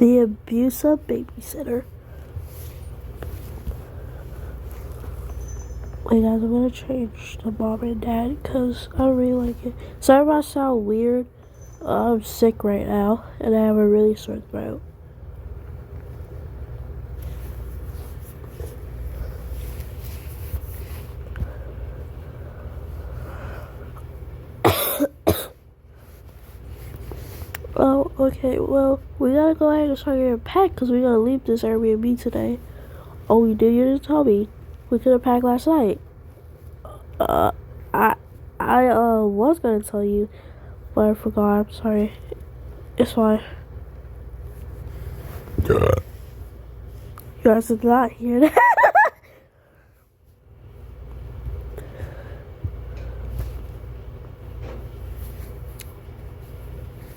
The abusive babysitter. Wait guys, I'm gonna change the mom and dad because I don't really like it. Sorry if I sound weird. I'm sick right now and I have a really sore throat. Oh, okay, well, we gotta go ahead and start getting packed because we gotta leave this Airbnb today. Oh, we did, you didn't tell me. We could have packed last night. I was gonna tell you, but I forgot, I'm sorry. It's fine. You guys did not hear that.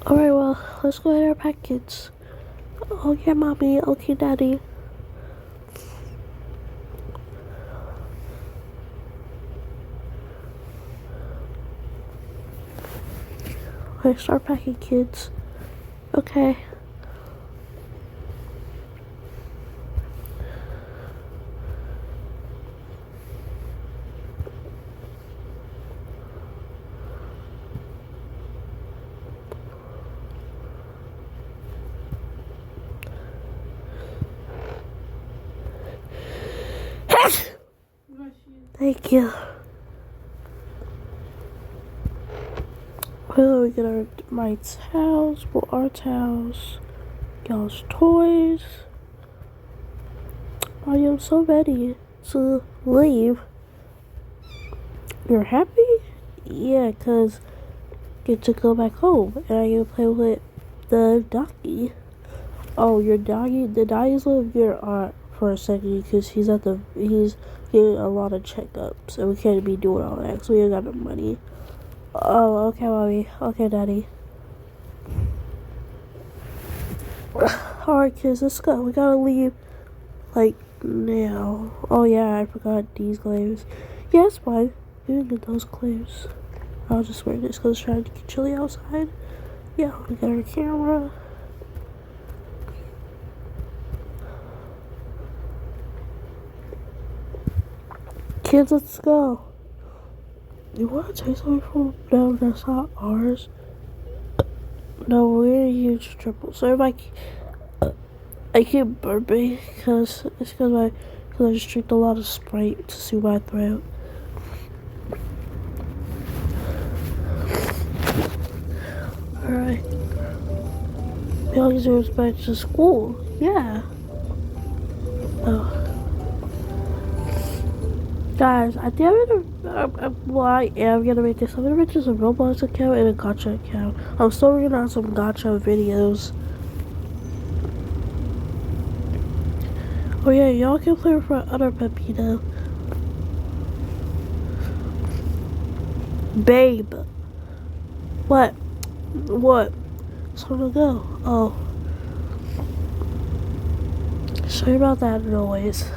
Alright, well, let's go ahead and pack kids. Okay, mommy. Okay, daddy. Okay, start packing kids. Okay. Thank you. We're gonna get my towels, our towels, y'all's toys. I am so ready to leave. You're happy? Yeah, cause I get to go back home and I get to play with the doggy. Oh, your doggy? The doggy's with your aunt for a second because he's getting a lot of checkups and we can't be doing all that because we ain't got no money. Oh, okay, mommy. Okay, daddy. Alright, kids, let's go. We gotta leave, like, now. Oh, yeah, I forgot these claims. Yeah, it's fine. You didn't get those claims. I'll just wear this because it's trying to get chilly outside. Yeah, we got our camera. Kids, let's go. You want to take something from them that's not ours? No, we're in a huge triple. So I keep burping because I just drank a lot of Sprite to soothe my throat. Alright. Y'all deserve back to school. Yeah. Oh. Guys, I think I am gonna make this. I'm gonna make this a Roblox account and a gacha account. I'm still working on some gacha videos. Oh yeah, y'all can play with our other Pepino. Babe. What? What? So to go. Oh. Sorry about that noise.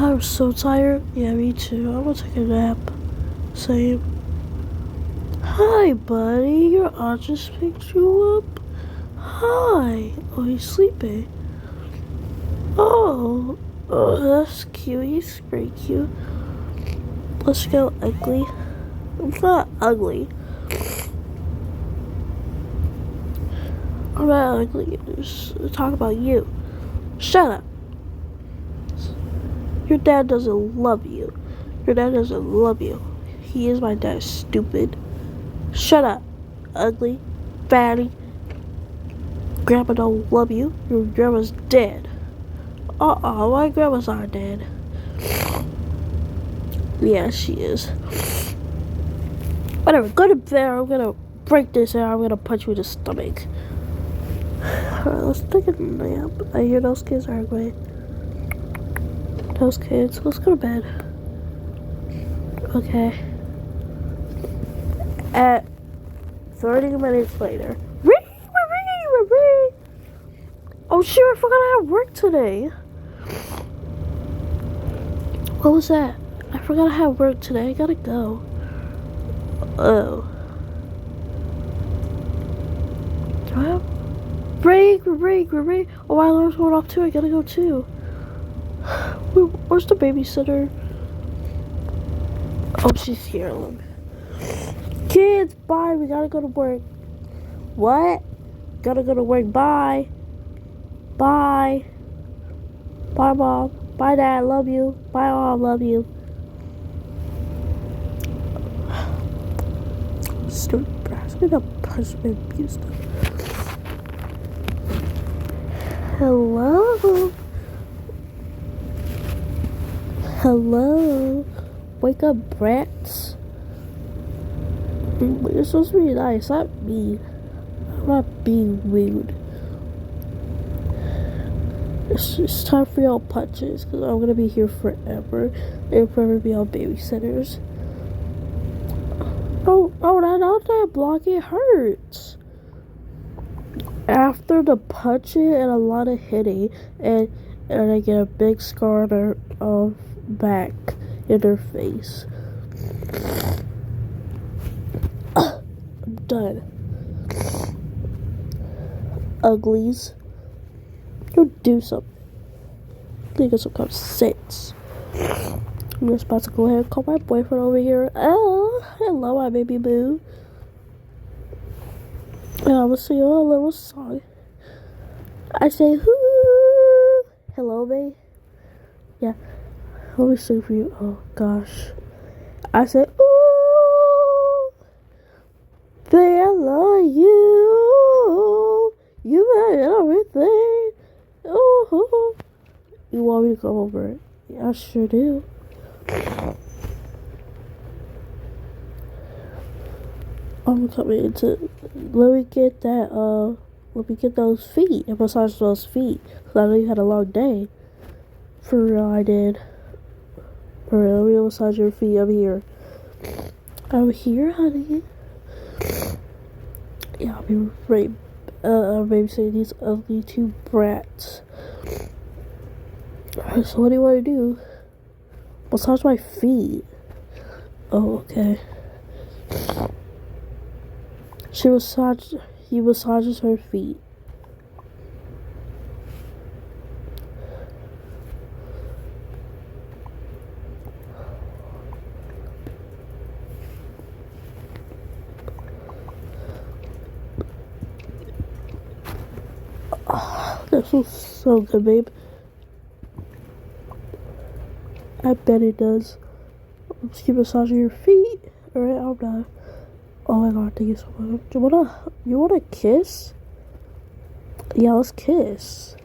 I'm so tired. Yeah, me too. I'm gonna take a nap. Same. Hi, buddy. Your aunt just picked you up. Hi. Oh, he's sleeping. Oh, that's cute. He's very cute. Let's go, ugly. It's not ugly. I'm not ugly. Just talk about you. Shut up. Your dad doesn't love you. Your dad doesn't love you. He is my dad, stupid. Shut up, ugly, fatty. Grandma don't love you. Your grandma's dead. My grandma's not dead. Yeah, she is. Whatever, go to bed. I'm gonna break this out. I'm gonna punch you in the stomach. Alright, let's take a nap. I hear those kids are arguing. Those kids. Let's go to bed. Okay. At 30 minutes later. Oh shit, I forgot I have work today. What was that? I forgot I have work today. I gotta go. Oh. great. Oh, my alarm's going off too. I gotta go too. Where's the babysitter? Oh, she's here. Look. Kids, bye. We gotta go to work. What? Gotta go to work. Bye. Bye. Bye, Mom. Bye, Dad. Love you. Bye, Mom. Love you. Stupid brass. I'm gonna punch my abuse them. Hello? Hello? Wake up, brats. You're supposed to be nice, not mean. I'm not being rude. It's time for y'all punches, because I'm gonna be here forever. And forever be all babysitters. Oh, not that block, it hurts. After the punching and a lot of hitting, and I get a big scar on her back in her face. I'm done. Uglies. Go do something. Think of some kind of sense. I'm just about to go ahead and call my boyfriend over here. Oh, hello, my baby boo. And I'm gonna sing you a little song. I say, hoo. Hello, babe. Yeah. Let me sing for you. Oh, gosh. I say, ooh. Babe, I love you. You got everything. Ooh. You want me to come over? Yeah, I sure do. I'm coming into. Let me get those feet and massage those feet. Cause I know you had a long day. For real, I did. For real, let me massage your feet. I'm here. I'm here, honey. Yeah, I'll be right. Babysitting these ugly two brats. Alright, so what do you want to do? Massage my feet. Oh, okay. He massages her feet. Oh, that feels so good, babe. I bet it does. Let's keep massaging your feet. Alright, I'm done. Oh my god, thank you so much. You wanna kiss? Yeah, let's kiss.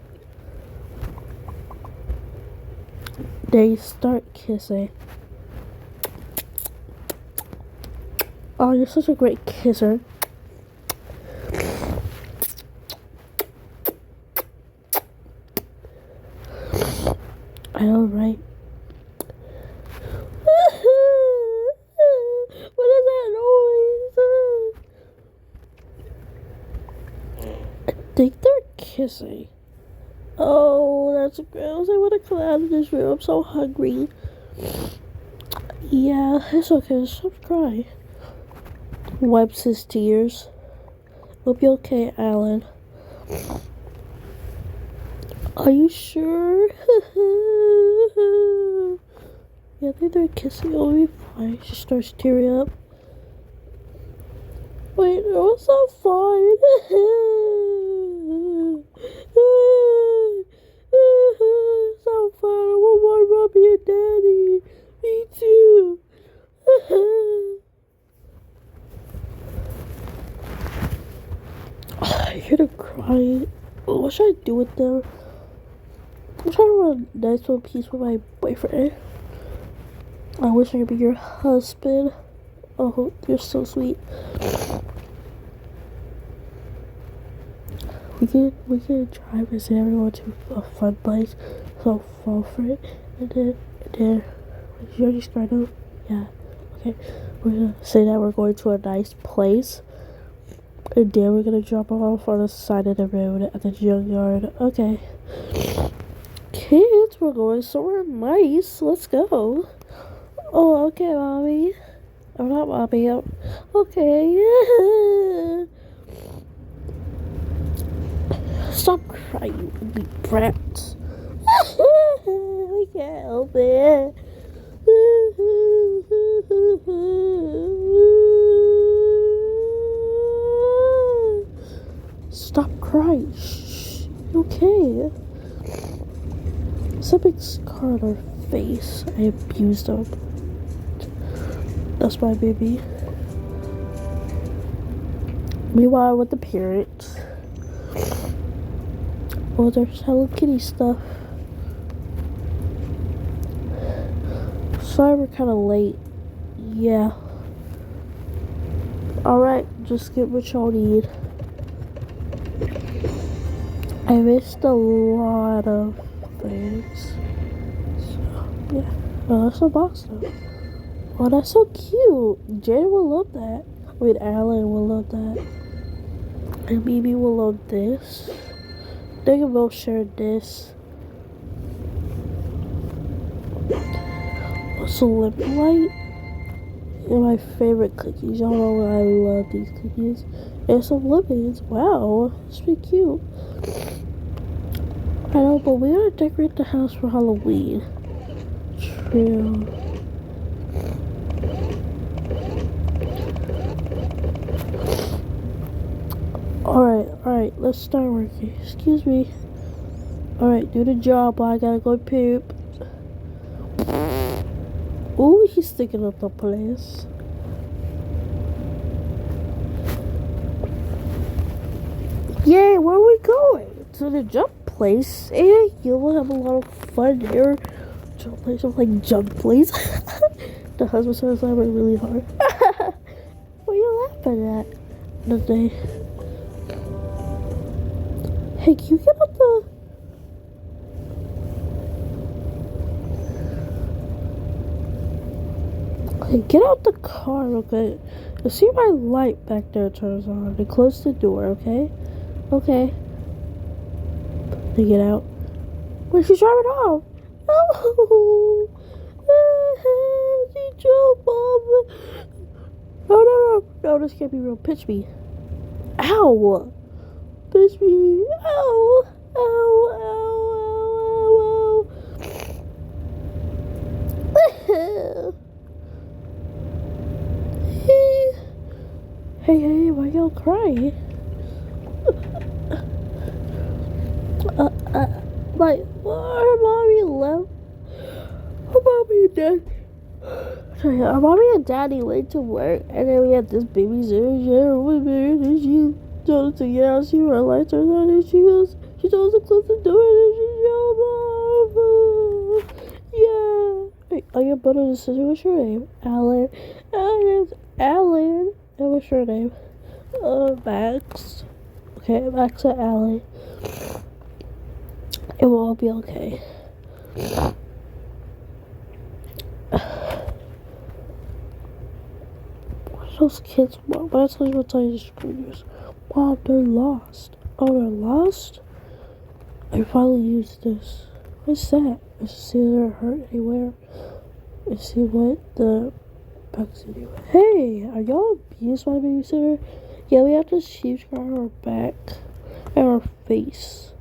They start kissing. Oh, you're such a great kisser. I know, right? What is that noise? I think they're kissing. Oh, that's gross. I want to come out of this room. I'm so hungry. Yeah, it's okay. Stop crying. Wipes his tears. Hope you're okay, Alan. Are you sure? Yeah, I think they're kissing. It'll be fine. She starts tearing up. Wait, no, it's not fine. It's not fine. I want my mommy and daddy. Me too. I hear them crying. What should I do with them? I'm trying to run a nice little piece with my boyfriend. I wish I could be your husband. Oh, you're so sweet. We can try visit everyone to a fun place. So fall for it. And then you already started? Yeah. Okay. We're gonna say that we're going to a nice place. And then we're gonna drop off on the side of the road at the junkyard. Okay. Kids, we're going somewhere nice. Let's go. Oh, okay, mommy. I'm not mommy. Okay. Stop crying, you brat. We can't help it. Stop crying. Shh. Okay. Something scarred our face. I abused them. That's my baby. Meanwhile, with the parents, well, there's Hello Kitty stuff. Sorry, we're kind of late. Yeah. Alright, just get what y'all need. I missed a lot of things. So, yeah. Oh, that's a box though. Oh, that's so cute. Jaden will love that. I mean, Alan will love that. And Mimi will love this. They can both share this. Also, lip light. And my favorite cookies. Y'all know I love these cookies. And some lemons. Wow, that's pretty cute. I know, but we gotta decorate the house for Halloween. True. Alright, let's start working. Excuse me. Alright, do the job, I gotta go poop. Ooh, he's sticking up the place. Yay, where are we going? To the jump place. And you will have a lot of fun there. Jump place, I'm like jump place. The husband starts laughing really hard. What are you laughing at? Nothing. Hey, can you get up the... Okay, get out the car, okay? I see my light back there turns on. And close the door, okay? Okay. They get out. Wait, she's driving off. No! She jumped off. No, this can't be real. Pitch me. Ow! Pitch me. Ow! Ow! Hey, why y'all crying? Her mommy left. Her mommy and dad. Sorry, our mommy and daddy went to work, and then we had this babysitter share with me, and she told us to get out. She realized her on, and she told us to close the door, and she yelled, yeah. Wait, are your brother and sister? What's your name? Alan. Alan. And what's your name? Max. Okay, Max and Alan. It will all be okay. Those kids, Mom, but I told you what time the screws. Mom, they're lost. Oh, they're lost? I finally used this. What's that? Is to see if they're hurt anywhere. And see what the bugs anywhere. Hey, are y'all abused by the babysitter? Yeah, we have this huge scar on our back and our face.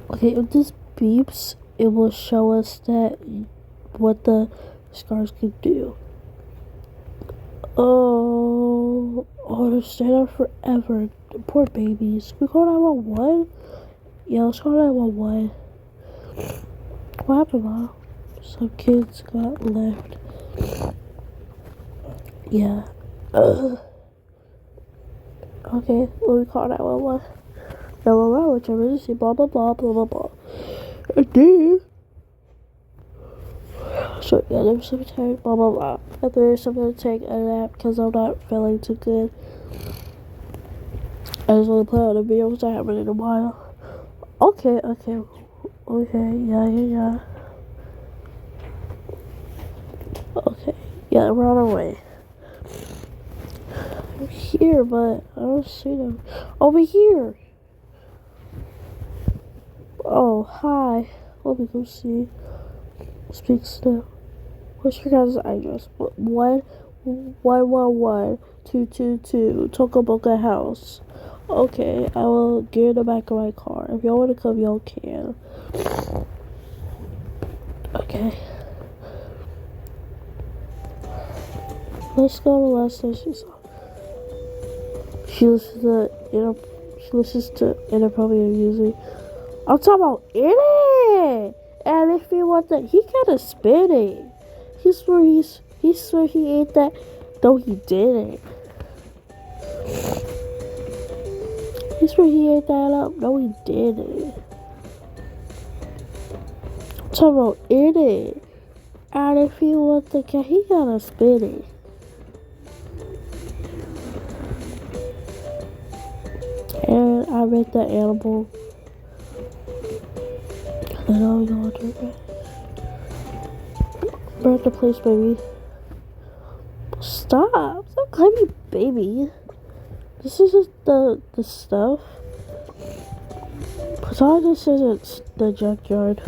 Okay, if this beeps, it will show us that what the scars could do. Oh, they're staying out forever. Poor babies. Can we call 911? Yeah, let's call 911. What happened, Mom? Some kids got left. Yeah. Okay, let me call 911. 911, which emergency, blah, blah, blah, blah, blah, blah. And then... So, yeah, there's some time, blah, blah, blah. And there's I'm gonna take a nap because I'm not feeling too good. I just want to play on the video because I haven't in a while. Okay, yeah. Okay, yeah, we're on our way. I'm here, but I don't see them. Over here! Oh, hi. Let me go see. Speak still. What's your guys' address? 111-222 Toka Boca House. Okay, I will get in the back of my car. If y'all want to come, y'all can. Okay. Let's go to Lester. She listens to inappropriate music. I'm talking about it. And if he wants that, he kind of spitting. He swear he ate that. No, he didn't. He swear he ate that up. No, he didn't. I'm talking about it. And if he wants the cat, he gotta spit it. And I met that animal. And now we go to it. We're at the place, baby. Stop calling me baby. This isn't the stuff. So this isn't the junkyard.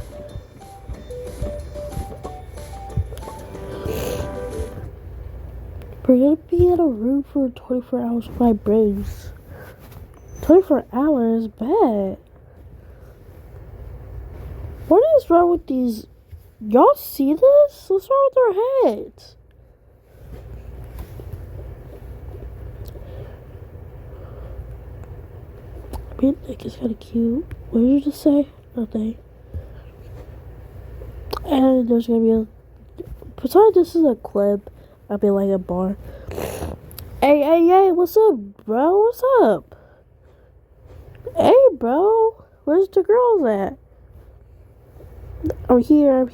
We're gonna be in a room for 24 hours with my brains. 24 hours? Bad. What is wrong with these? Y'all see this? What's wrong with their heads? I mean, I think it's kind of cute. What did you just say? Nothing. And there's gonna be a... Besides, this is a clip. I'll be like a bar. Hey, what's up, bro? What's up? Hey, bro. Where's the girls at? I'm here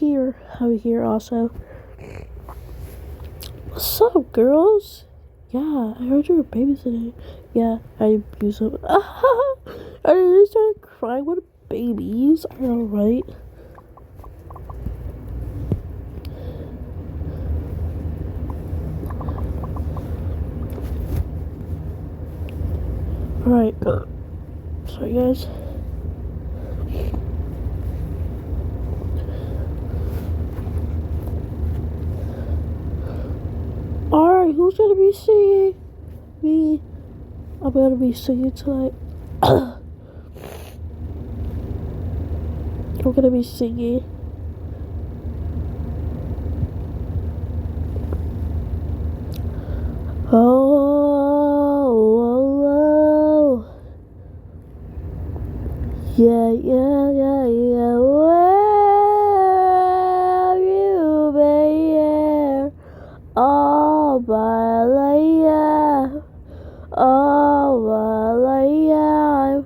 also. What's up, girls? Yeah, I heard you were babysitting. Yeah, I abuse them. I just started crying. What babies. I know, right? Alright. Sorry, guys. Alright, who's gonna be singing? Me. I'm gonna be singing tonight. I'm gonna be singing. Oh. Yeah. Where have you been? All my life. All my life.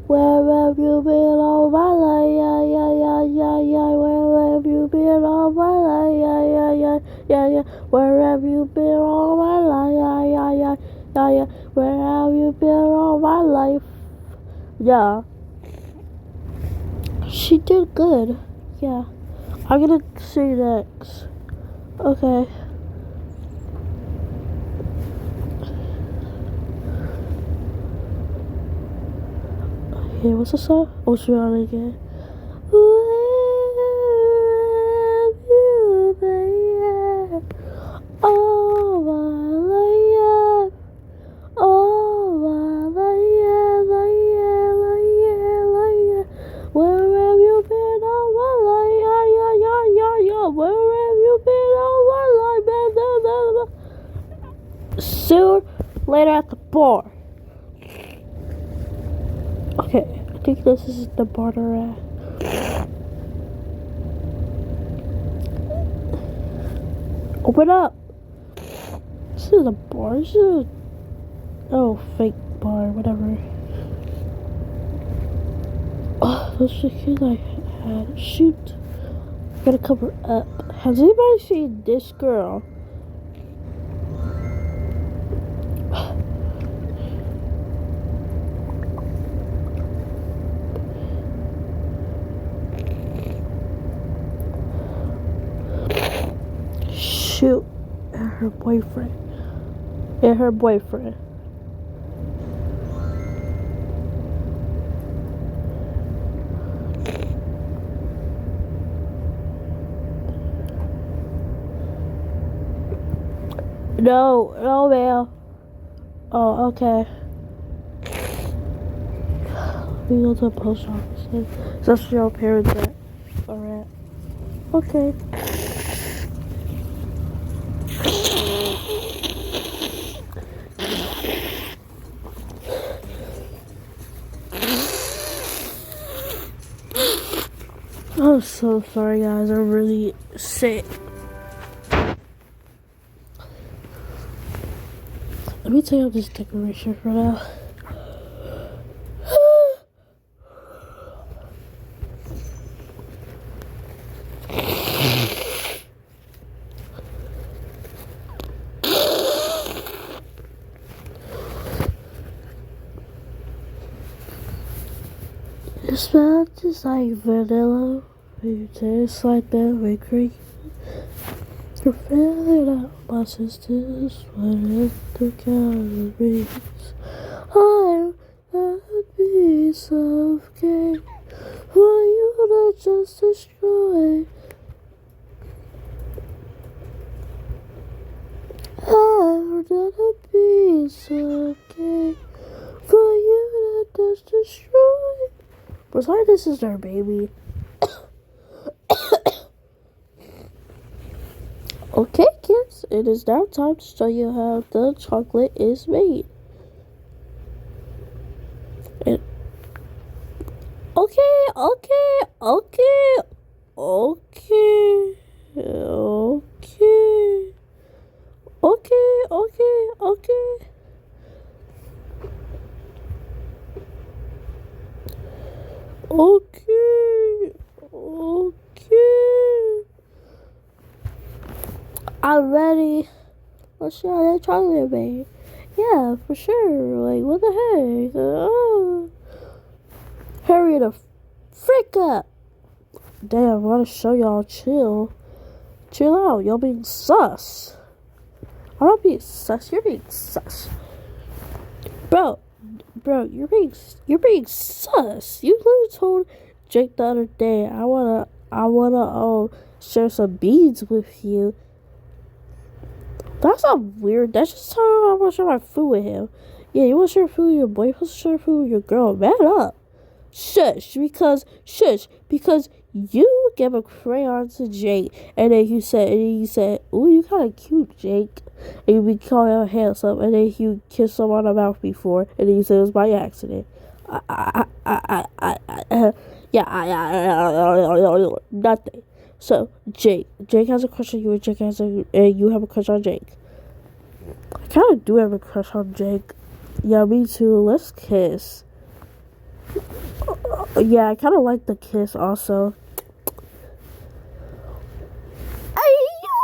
Where have you been all my life? Where have you been all my life? Where have you been all my life? Where have you been all my life? Yeah. She did good. Yeah. I'm gonna sing next. Okay. Okay, what's the song? Oh, she's on it again. Where have you been? All my life. All my life. Where have you been all my life? Where have you been all my life? Soon, later at the bar. Okay, I think this is the bar they're at. Open up! This is a bar. This is a... Oh, fake bar, whatever. Oh, those the kids I had. Shoot. Gotta cover up. Has anybody seen this girl? Shoot. And her boyfriend. No, man. Oh, okay. We go to the post office. That's where your parents are at. Okay. I'm so sorry, guys. I'm really sick. Let me take out this decoration for now. It smells just like vanilla. It tastes like berry cream. You're filling out my sister's sweater the calories. I'm a piece of cake for you to just destroy. I'm not a piece of cake for you to just destroy. But sorry, this is our baby. Okay, kids, it is now time to show you how the chocolate is made. Okay. I'm ready. Let's see how that chocolate made. Yeah, for sure. Like, what the heck? Hurry the frick up. Damn, I want to show y'all. Chill out. Y'all being sus. I'm not being sus. You're being sus. Bro, you're being sus. You literally told Jake the other day, I wanna share some beads with you. That's not weird. That's just how I want to share my food with him. Yeah, you want to share food with your boy? You want to share food with your girl? Man up. Shush, because you gave a crayon to Jake, and then you said, "Ooh, you kind of cute, Jake." And you be calling him handsome, and then you kissed him on the mouth before, and then you said it was by accident. Nothing. So Jake has a crush on you, and you have a crush on Jake. I kind of do have a crush on Jake. Yeah, me too. Let's kiss. Yeah, I kind of like the kiss also. Hey,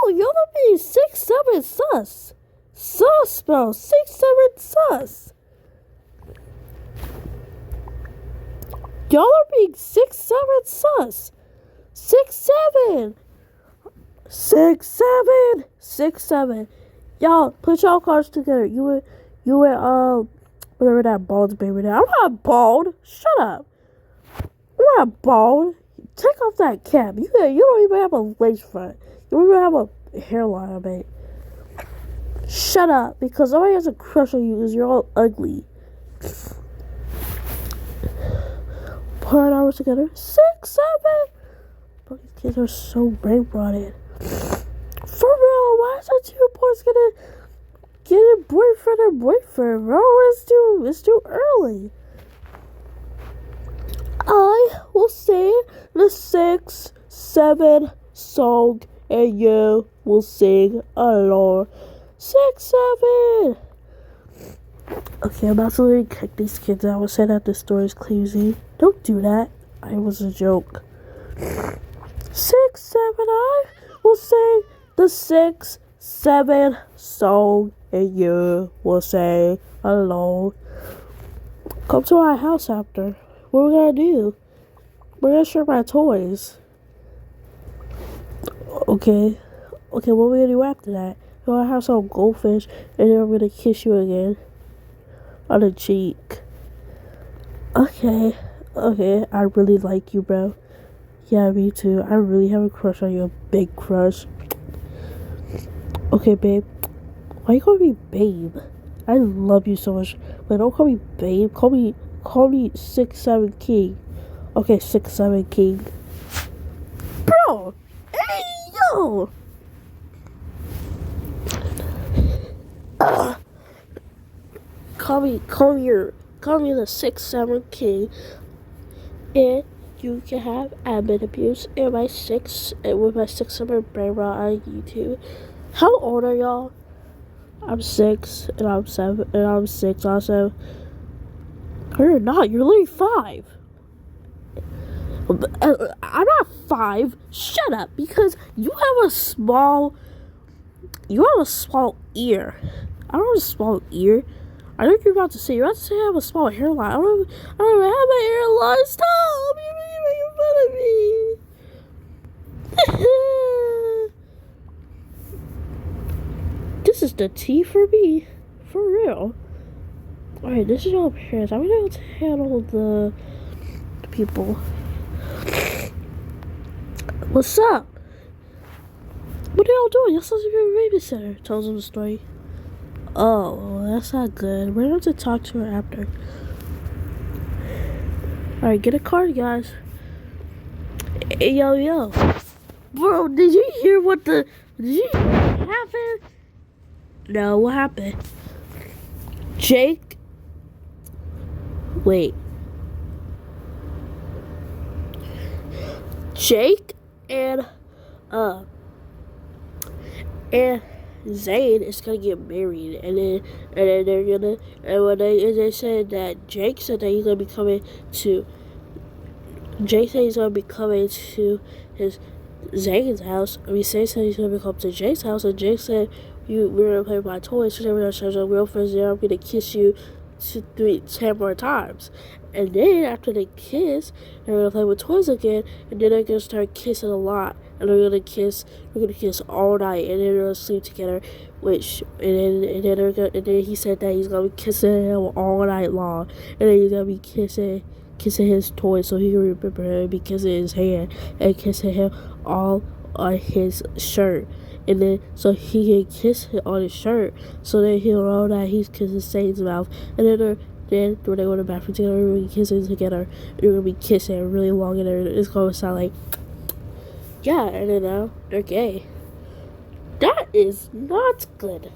you're gonna be 6'7" sus. Sus, bro. 6'7" sus. Y'all are being 6'7" sus. 6'7". 6'7". Y'all, put y'all cards together. You were whatever that bald baby there. I'm not bald. Shut up. I'm not bald. Take off that cap. You don't even have a lace front. You don't even have a hairline, mate. Shut up, because nobody has a crush on you because you're all ugly. Put our numbers together. 6'7". Bro, these kids are so brain-rotted. For real, why is that two boys gonna get a boyfriend, bro? It's too early. I will sing the 6'7" song, and you will sing along. 6'7". Okay, I'm not going to kick these kids out. I was saying that the store is crazy. Don't do that. It was a joke. 6'7", I will sing the 6'7" song, and you will sing along. Come to our house after. What are we gonna do? We're gonna share my toys. Okay, what are we gonna do after that? We're gonna have some goldfish, and then I'm gonna kiss you again on the cheek. Okay, I really like you, bro. Yeah, me too. I really have a crush on you, a big crush. Okay, babe. Why you calling me babe? I love you so much. But don't call me babe. Call me 6'7" King. Okay, 6'7" King. Bro! Hey yo! Call me the 6'7" King, and you can have admin abuse and with my 6'7" brain rot on YouTube. How old are y'all? I'm 6 and I'm 7 and I'm 6 also. You're not. You're literally 5. I'm not 5. Shut up, because you have a small ear. I don't have a small ear. I know what you're about to say. You're about to say I have a small hairline. I don't even have my hairline. Stop! You're making fun of me. This is the tea for me. For real. Alright, this is your parents. I'm gonna handle the people. What's up? What are y'all doing? You're supposed to be a babysitter. Tells them the story. Oh, well, that's not good. We're going to talk to her after. Alright, get a card, guys. Hey, yo. Bro, did you hear what happened? No, what happened? Jake. Wait. Jake and Zane is gonna get married, and then they're gonna, and when they said that Jake said that he's gonna be coming to his Zane's house. I mean, Zane said he's gonna come to Jake's house, and Jake said we're gonna play with my toys. So we're gonna show our real friends there. I'm gonna kiss you 10 more times. And then after they kiss, they're gonna play with toys again, and then they're gonna start kissing a lot, and we're gonna kiss all night, and then they're gonna sleep together. And then he said that he's gonna be kissing him all night long, and then he's gonna be kissing his toys so he can remember him, be kissing his hand and kissing him all on his shirt. And then so he can kiss him on his shirt, so then he'll know that he's kissing Satan's mouth. And then when they go to the bathroom together, we're gonna be kissing together. We're gonna be kissing really long, and it's gonna sound like, yeah. And then now they're gay. That is not good.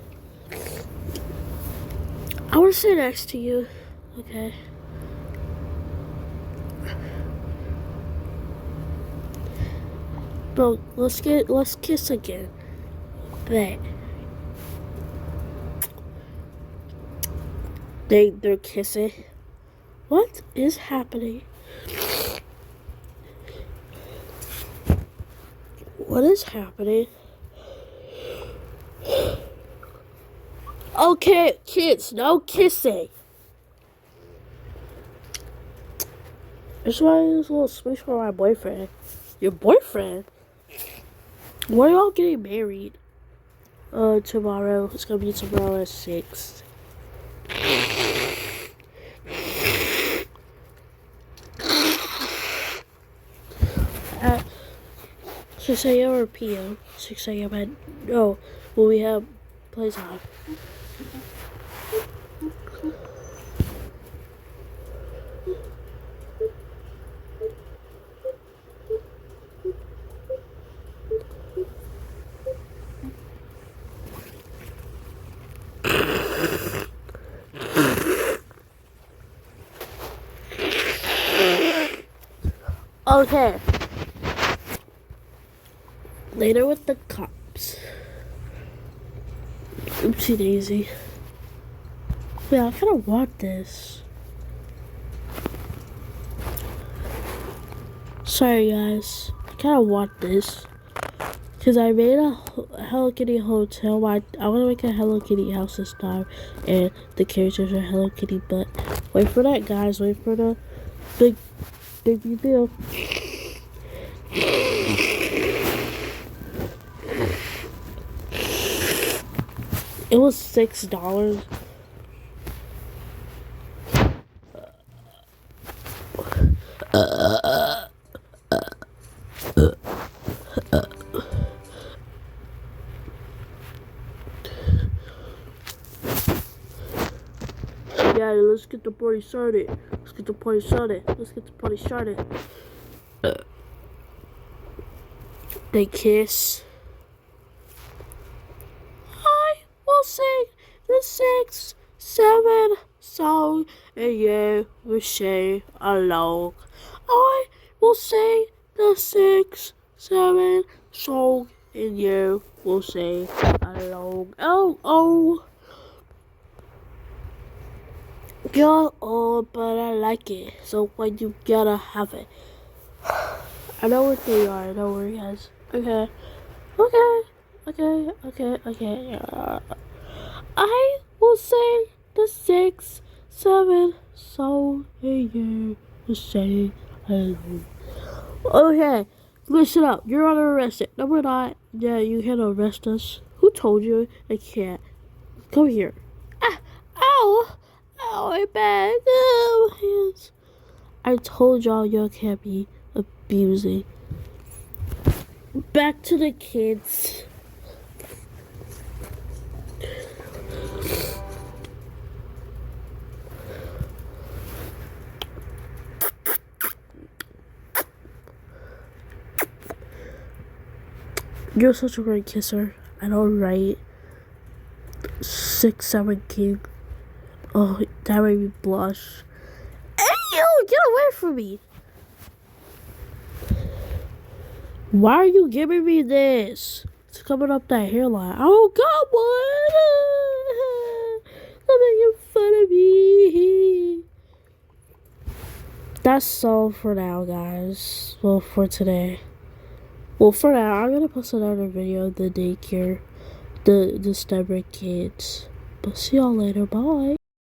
I want to sit next to you. Okay. Bro, let's kiss again. Bet. They're kissing. What is happening? What is happening? Okay, kids, no kissing. That's why there's a little space for my boyfriend. Your boyfriend? When are y'all getting married? Tomorrow. It's gonna be tomorrow at 6. At 6 a.m. or p.m. 6 a.m. Will we have playtime? Okay. Later with the cops. Oopsie daisy. Yeah, I kind of want this. Sorry, guys. I kind of want this. Because I made a Hello Kitty hotel. I want to make a Hello Kitty house this time. And the characters are Hello Kitty. But wait for that, guys. Wait for the big deal. It was $6. Yeah, let's get the party started. Let's get the party started. Let's get the party started. They kiss. I will sing the 6, 7 song, and you will sing along. I will sing the 6, 7 song, and you will sing along. Oh, oh. Yeah, oh, but I like it. So when you gotta have it. I know what they are. Don't worry, guys. Okay. Okay. I will say the 6, 7 song, and you will say hello. Okay, listen up. You're under arrested. No, we're not. Yeah, you can't arrest us. Who told you I can't? Come here. Ah, ow! Ow, my back. Oh, my hands. I told y'all can't be abusing. Back to the kids. You're such a great kisser. I know, right? 6, 7 king. Oh, that made me blush. Hey, you! Get away from me! Why are you giving me this? It's coming up that hairline. Oh, come on! Stop making fun of me. That's all for now, guys. Well, for today. Well, for now, I'm gonna post another video of the daycare, the stubborn kids. But see y'all later. Bye.